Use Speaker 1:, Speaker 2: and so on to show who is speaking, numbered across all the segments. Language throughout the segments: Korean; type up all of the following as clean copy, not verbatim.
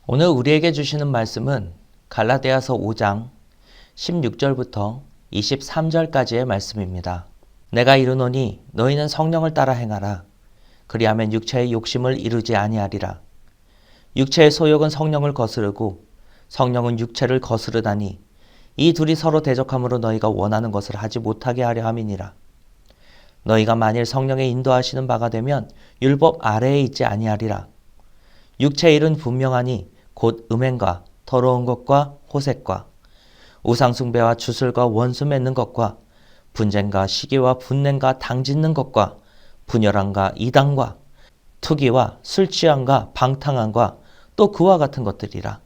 Speaker 1: 오늘 우리에게 주시는 말씀은 갈라디아서 5장 16절부터 23절까지의 말씀입니다. 내가 이르노니 너희는 성령을 따라 행하라. 그리하면 육체의 욕심을 이루지 아니하리라. 육체의 소욕은 성령을 거스르고 성령은 육체를 거스르다니 이 둘이 서로 대적함으로 너희가 원하는 것을 하지 못하게 하려 함이니라. 너희가 만일 성령의 인도하시는 바가 되면 율법 아래에 있지 아니하리라. 육체의 일은 분명하니 곧 음행과 더러운 것과 호색과 우상숭배와 주술과 원수 맺는 것과 분쟁과 시기와 분냄과 당짓는 것과 분열함과 이단과 투기와 술 취함과 방탕함과 또 그와 같은 것들이라.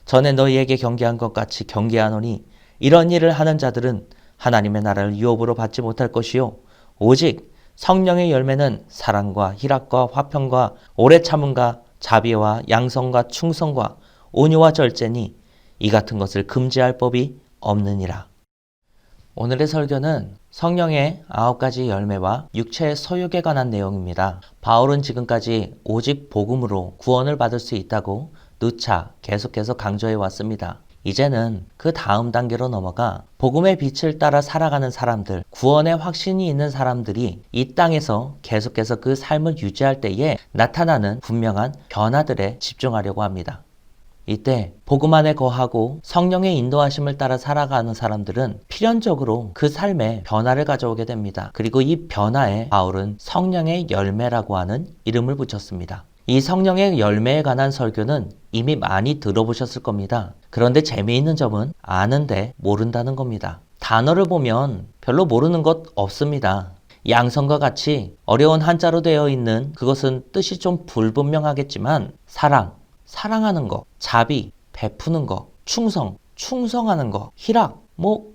Speaker 1: 전에 너희에게 경계한 것 같이 경계하노니 이런 일을 하는 자들은 하나님의 나라를 유업으로 받지 못할 것이요 오직 성령의 열매는 사랑과 희락과 화평과 오래 참음과 자비와 양성과 충성과 온유와 절제니 이 같은 것을 금지할 법이 없느니라. 오늘의 설교는 성령의 9가지 열매와 육체의 소욕에 관한 내용입니다. 바울은 지금까지 오직 복음으로 구원을 받을 수 있다고 누차 계속해서 강조해 왔습니다. 이제는 그 다음 단계로 넘어가 복음의 빛을 따라 살아가는 사람들, 구원의 확신이 있는 사람들이 이 땅에서 계속해서 그 삶을 유지할 때에 나타나는 분명한 변화들에 집중하려고 합니다. 이때 복음 안에 거하고 성령의 인도하심을 따라 살아가는 사람들은 필연적으로 그 삶에 변화를 가져오게 됩니다. 그리고 이 변화에 바울은 성령의 열매라고 하는 이름을 붙였습니다. 이 성령의 열매에 관한 설교는 이미 많이 들어보셨을 겁니다. 그런데 재미있는 점은 아는데 모른다는 겁니다. 단어를 보면 별로 모르는 것 없습니다. 양성과 같이 어려운 한자로 되어 있는 그것은 뜻이 좀 불분명하겠지만 사랑, 사랑하는 것, 자비, 베푸는 것, 충성, 충성하는 것, 희락,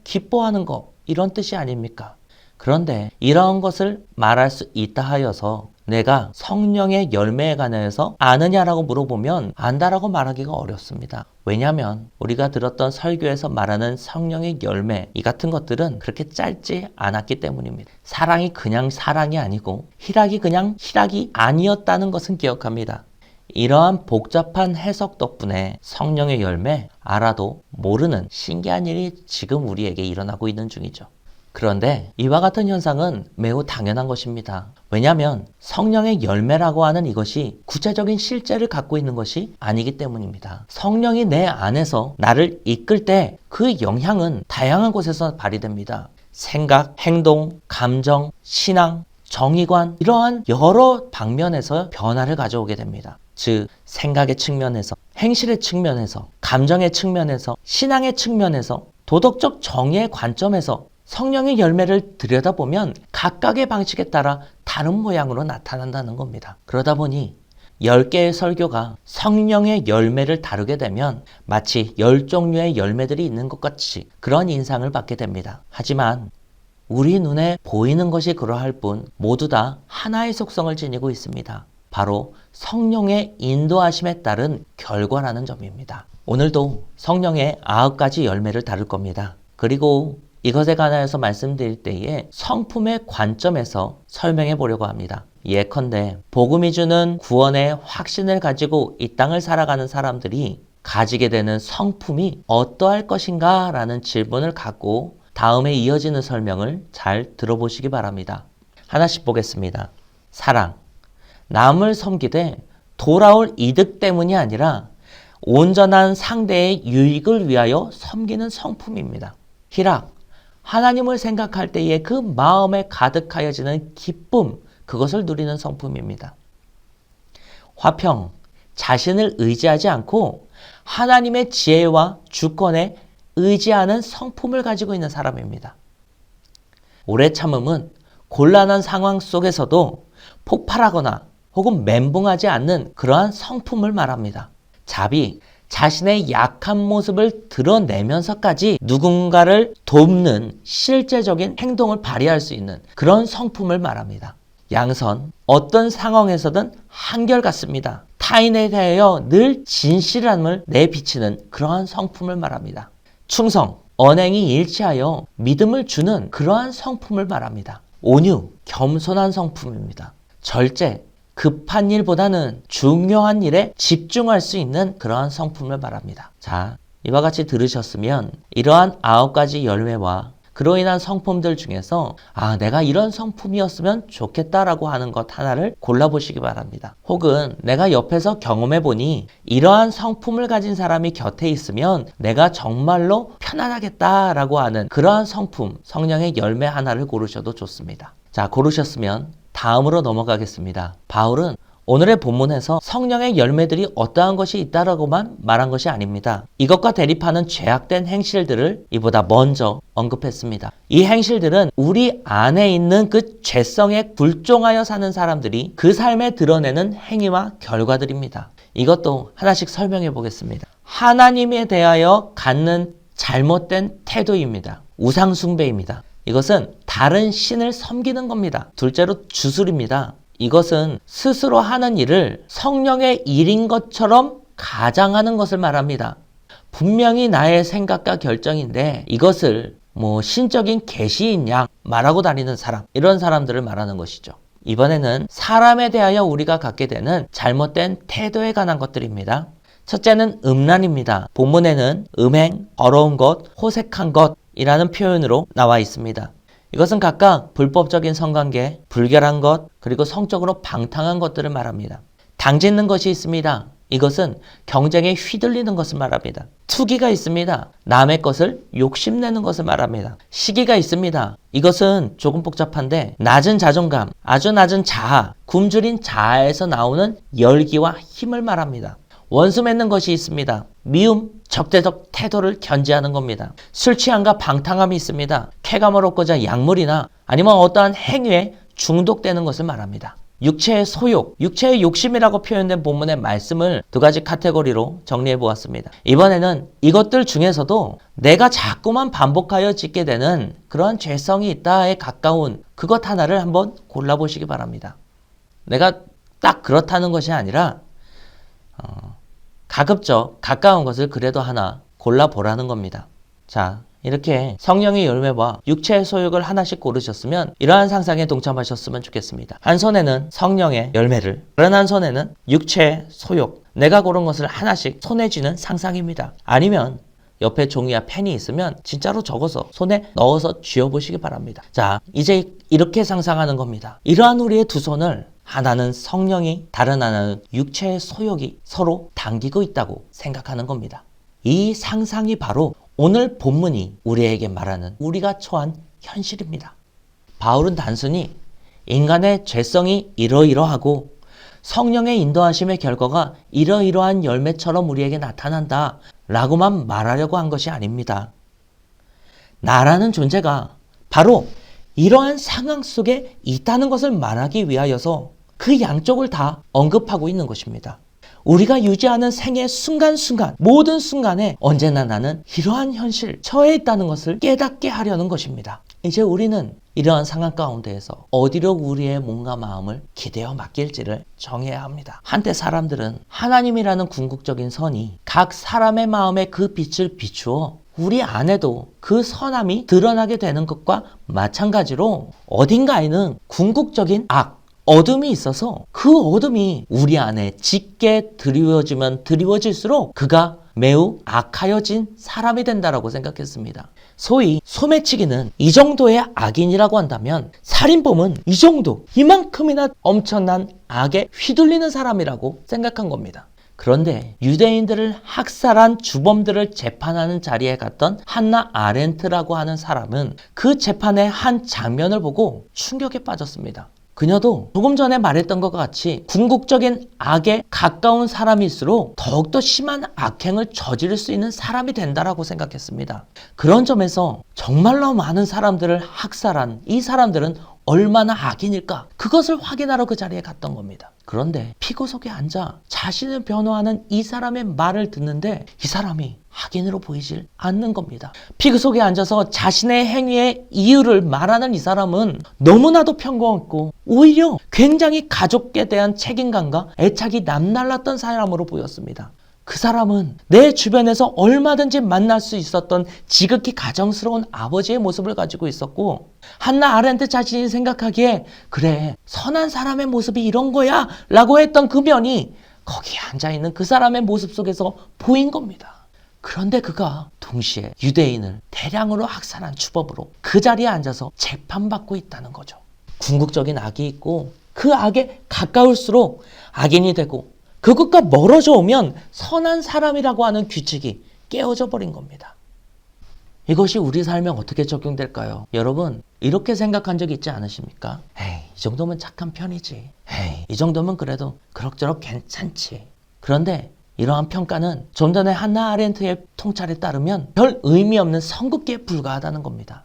Speaker 1: 기뻐하는 것 이런 뜻이 아닙니까? 그런데 이러한 것을 말할 수 있다 하여서 내가 성령의 열매에 관해서 아느냐라고 물어보면 안다라고 말하기가 어렵습니다. 왜냐하면 우리가 들었던 설교에서 말하는 성령의 열매 이 같은 것들은 그렇게 짧지 않았기 때문입니다. 사랑이 그냥 사랑이 아니고 희락이 그냥 희락이 아니었다는 것은 기억합니다. 이러한 복잡한 해석 덕분에 성령의 열매 알아도 모르는 신기한 일이 지금 우리에게 일어나고 있는 중이죠. 그런데 이와 같은 현상은 매우 당연한 것입니다. 왜냐하면 성령의 열매라고 하는 이것이 구체적인 실제를 갖고 있는 것이 아니기 때문입니다. 성령이 내 안에서 나를 이끌 때 그 영향은 다양한 곳에서 발휘됩니다. 생각, 행동, 감정, 신앙, 정의관 이러한 여러 방면에서 변화를 가져오게 됩니다. 즉 생각의 측면에서, 행실의 측면에서, 감정의 측면에서, 신앙의 측면에서, 도덕적 정의의 관점에서 성령의 열매를 들여다보면 각각의 방식에 따라 다른 모양으로 나타난다는 겁니다. 그러다 보니 10개의 설교가 성령의 열매를 다루게 되면 마치 10종류의 열매들이 있는 것 같이 그런 인상을 받게 됩니다. 하지만 우리 눈에 보이는 것이 그러할 뿐 모두 다 하나의 속성을 지니고 있습니다. 바로 성령의 인도하심에 따른 결과라는 점입니다. 오늘도 성령의 9가지 열매를 다룰 겁니다. 그리고 이것에 관하여서 말씀드릴 때에 성품의 관점에서 설명해 보려고 합니다. 예컨대 복음이 주는 구원의 확신을 가지고 이 땅을 살아가는 사람들이 가지게 되는 성품이 어떠할 것인가 라는 질문을 갖고 다음에 이어지는 설명을 잘 들어보시기 바랍니다. 하나씩 보겠습니다. 사랑, 남을 섬기되 돌아올 이득 때문이 아니라 온전한 상대의 유익을 위하여 섬기는 성품입니다. 희락, 하나님을 생각할 때에 그 마음에 가득하여지는 기쁨, 그것을 누리는 성품입니다. 화평, 자신을 의지하지 않고 하나님의 지혜와 주권에 의지하는 성품을 가지고 있는 사람입니다. 오래 참음은 곤란한 상황 속에서도 폭발하거나 혹은 멘붕하지 않는 그러한 성품을 말합니다. 자비, 자신의 약한 모습을 드러내면서까지 누군가를 돕는 실제적인 행동을 발휘할 수 있는 그런 성품을 말합니다. 양선, 어떤 상황에서든 한결같습니다. 타인에 대하여 늘 진실함을 내비치는 그러한 성품을 말합니다. 충성, 언행이 일치하여 믿음을 주는 그러한 성품을 말합니다. 온유, 겸손한 성품입니다. 절제, 급한 일보다는 중요한 일에 집중할 수 있는 그러한 성품을 말합니다. 자, 이와 같이 들으셨으면 이러한 9가지 열매와 그로 인한 성품들 중에서 내가 이런 성품이었으면 좋겠다라고 하는 것 하나를 골라보시기 바랍니다. 혹은 내가 옆에서 경험해보니 이러한 성품을 가진 사람이 곁에 있으면 내가 정말로 편안하겠다라고 하는 그러한 성품, 성령의 열매 하나를 고르셔도 좋습니다. 자, 고르셨으면 다음으로 넘어가겠습니다. 바울은 오늘의 본문에서 성령의 열매들이 어떠한 것이 있다라고만 말한 것이 아닙니다. 이것과 대립하는 죄악된 행실들을 이보다 먼저 언급했습니다. 이 행실들은 우리 안에 있는 그 죄성에 굴종하여 사는 사람들이 그 삶에 드러내는 행위와 결과들입니다. 이것도 하나씩 설명해 보겠습니다. 하나님에 대하여 갖는 잘못된 태도입니다. 우상숭배입니다. 이것은 다른 신을 섬기는 겁니다. 둘째로 주술입니다. 이것은 스스로 하는 일을 성령의 일인 것처럼 가장하는 것을 말합니다. 분명히 나의 생각과 결정인데 이것을 신적인 계시인 양 말하고 다니는 사람, 이런 사람들을 말하는 것이죠. 이번에는 사람에 대하여 우리가 갖게 되는 잘못된 태도에 관한 것들입니다. 첫째는 음란입니다. 본문에는 음행, 더러운 것, 호색한 것이라는 표현으로 나와 있습니다. 이것은 각각 불법적인 성관계, 불결한 것, 그리고 성적으로 방탕한 것들을 말합니다. 당짓는 것이 있습니다. 이것은 경쟁에 휘둘리는 것을 말합니다. 투기가 있습니다. 남의 것을 욕심내는 것을 말합니다. 시기가 있습니다. 이것은 조금 복잡한데 낮은 자존감, 아주 낮은 자아, 굶주린 자아에서 나오는 열기와 힘을 말합니다. 원수 맺는 것이 있습니다. 미움, 적대적 태도를 견지하는 겁니다. 술 취함과 방탕함이 있습니다. 쾌감을 얻고자 약물이나 아니면 어떠한 행위에 중독되는 것을 말합니다. 육체의 소욕, 육체의 욕심이라고 표현된 본문의 말씀을 2가지 카테고리로 정리해 보았습니다. 이번에는 이것들 중에서도 내가 자꾸만 반복하여 짓게 되는 그런 죄성이 있다에 가까운 그것 하나를 한번 골라보시기 바랍니다. 내가 딱 그렇다는 것이 아니라 가급적 가까운 것을 그래도 하나 골라보라는 겁니다. 자, 이렇게 성령의 열매와 육체의 소욕을 하나씩 고르셨으면 이러한 상상에 동참하셨으면 좋겠습니다. 한 손에는 성령의 열매를, 다른 한 손에는 육체의 소욕, 내가 고른 것을 하나씩 손에 쥐는 상상입니다. 아니면 옆에 종이와 펜이 있으면 진짜로 적어서 손에 넣어서 쥐어보시기 바랍니다. 자, 이제 이렇게 상상하는 겁니다. 이러한 우리의 두 손을 하나는 성령이, 다른 하나는 육체의 소욕이 서로 당기고 있다고 생각하는 겁니다. 이 상상이 바로 오늘 본문이 우리에게 말하는 우리가 처한 현실입니다. 바울은 단순히 인간의 죄성이 이러이러하고 성령의 인도하심의 결과가 이러이러한 열매처럼 우리에게 나타난다 라고만 말하려고 한 것이 아닙니다. 나라는 존재가 바로 이러한 상황 속에 있다는 것을 말하기 위하여서 그 양쪽을 다 언급하고 있는 것입니다. 우리가 유지하는 생의 순간순간, 모든 순간에 언제나 나는 이러한 현실, 처해 있다는 것을 깨닫게 하려는 것입니다. 이제 우리는 이러한 상황 가운데에서 어디로 우리의 몸과 마음을 기대어 맡길지를 정해야 합니다. 한때 사람들은 하나님이라는 궁극적인 선이 각 사람의 마음에 그 빛을 비추어 우리 안에도 그 선함이 드러나게 되는 것과 마찬가지로 어딘가에는 궁극적인 악, 어둠이 있어서 그 어둠이 우리 안에 짙게 드리워지면 드리워질수록 그가 매우 악하여진 사람이 된다라고 생각했습니다. 소위 소매치기는 이 정도의 악인이라고 한다면 살인범은 이 정도, 이만큼이나 엄청난 악에 휘둘리는 사람이라고 생각한 겁니다. 그런데 유대인들을 학살한 주범들을 재판하는 자리에 갔던 한나 아렌트라고 하는 사람은 그 재판의 한 장면을 보고 충격에 빠졌습니다. 그녀도 조금 전에 말했던 것과 같이 궁극적인 악에 가까운 사람일수록 더욱더 심한 악행을 저지를 수 있는 사람이 된다라고 생각했습니다. 그런 점에서 정말로 많은 사람들을 학살한 이 사람들은 얼마나 악인일까? 그것을 확인하러 그 자리에 갔던 겁니다. 그런데 피고석에 앉아 자신을 변호하는 이 사람의 말을 듣는데 이 사람이 악인으로 보이질 않는 겁니다. 피고석에 앉아서 자신의 행위의 이유를 말하는 이 사람은 너무나도 평범했고 오히려 굉장히 가족에 대한 책임감과 애착이 남달랐던 사람으로 보였습니다. 그 사람은 내 주변에서 얼마든지 만날 수 있었던 지극히 가정스러운 아버지의 모습을 가지고 있었고, 한나 아렌트 자신이 생각하기에 그래, 선한 사람의 모습이 이런 거야 라고 했던 그 면이 거기에 앉아있는 그 사람의 모습 속에서 보인 겁니다. 그런데 그가 동시에 유대인을 대량으로 학살한 주범으로 그 자리에 앉아서 재판받고 있다는 거죠. 궁극적인 악이 있고 그 악에 가까울수록 악인이 되고 그것과 멀어져 오면 선한 사람이라고 하는 규칙이 깨어져 버린 겁니다. 이것이 우리 삶에 어떻게 적용될까요? 여러분, 이렇게 생각한 적 있지 않으십니까? 에이, 이 정도면 착한 편이지. 에이, 이 정도면 그래도 그럭저럭 괜찮지. 그런데 이러한 평가는 좀 전에 한나 아렌트의 통찰에 따르면 별 의미 없는 선긋기에 불과하다는 겁니다.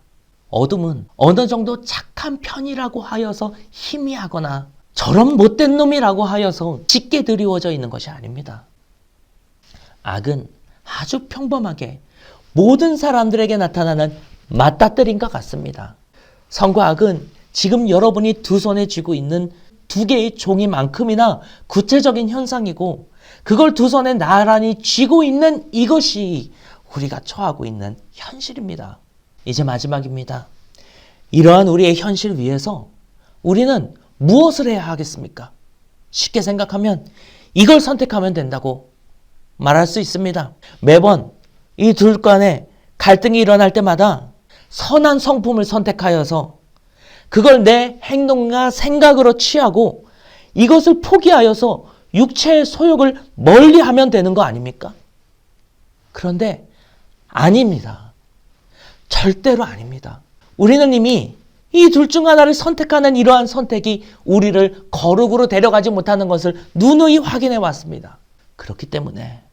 Speaker 1: 어둠은 어느 정도 착한 편이라고 하여서 희미하거나 저런 못된 놈이라고 하여서 짙게 드리워져 있는 것이 아닙니다. 악은 아주 평범하게 모든 사람들에게 나타나는 맞닥뜨림과 같습니다. 선과 악은 지금 여러분이 두 손에 쥐고 있는 두 개의 종이만큼이나 구체적인 현상이고, 그걸 두 손에 나란히 쥐고 있는 이것이 우리가 처하고 있는 현실입니다. 이제 마지막입니다. 이러한 우리의 현실 위에서 우리는 무엇을 해야 하겠습니까? 쉽게 생각하면 이걸 선택하면 된다고 말할 수 있습니다. 매번 이 둘 간에 갈등이 일어날 때마다 선한 성품을 선택하여서 그걸 내 행동과 생각으로 취하고 이것을 포기하여서 육체의 소욕을 멀리하면 되는 거 아닙니까? 그런데 아닙니다. 절대로 아닙니다. 우리는 이미 이 둘 중 하나를 선택하는 이러한 선택이 우리를 거룩으로 데려가지 못하는 것을 누누이 확인해 왔습니다. 그렇기 때문에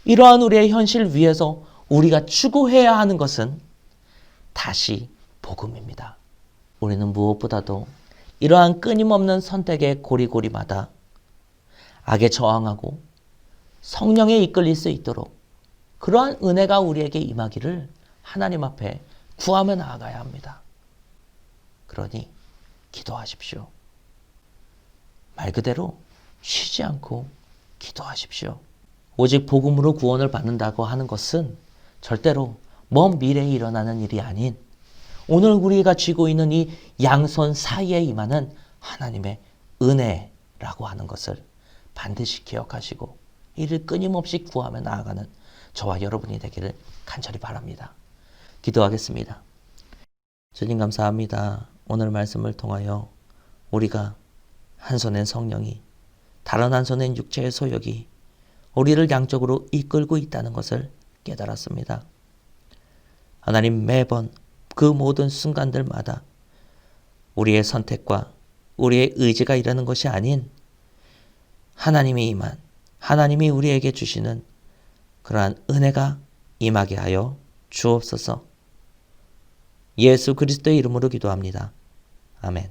Speaker 1: 이러한 우리의 현실 위에서 우리가 추구해야 하는 것은 다시 복음입니다. 우리는 무엇보다도 이러한 끊임없는 선택의 고리고리마다 악에 저항하고 성령에 이끌릴 수 있도록 그러한 은혜가 우리에게 임하기를 하나님 앞에 구하며 나아가야 합니다. 그러니 기도하십시오. 말 그대로 쉬지 않고 기도하십시오. 오직 복음으로 구원을 받는다고 하는 것은 절대로 먼 미래에 일어나는 일이 아닌 오늘 우리가 쥐고 있는 이 양손 사이에 임하는 하나님의 은혜라고 하는 것을 반드시 기억하시고 이를 끊임없이 구하며 나아가는 저와 여러분이 되기를 간절히 바랍니다. 기도하겠습니다. 주님 감사합니다. 오늘 말씀을 통하여 우리가 한 손엔 성령이 다른 한 손엔 육체의 소욕이 우리를 양쪽으로 이끌고 있다는 것을 깨달았습니다. 하나님, 매번 그 모든 순간들마다 우리의 선택과 우리의 의지가 일하는 것이 아닌 하나님이 임한, 하나님이 우리에게 주시는 그러한 은혜가 임하게 하여 주옵소서. 예수 그리스도의 이름으로 기도합니다. 아멘.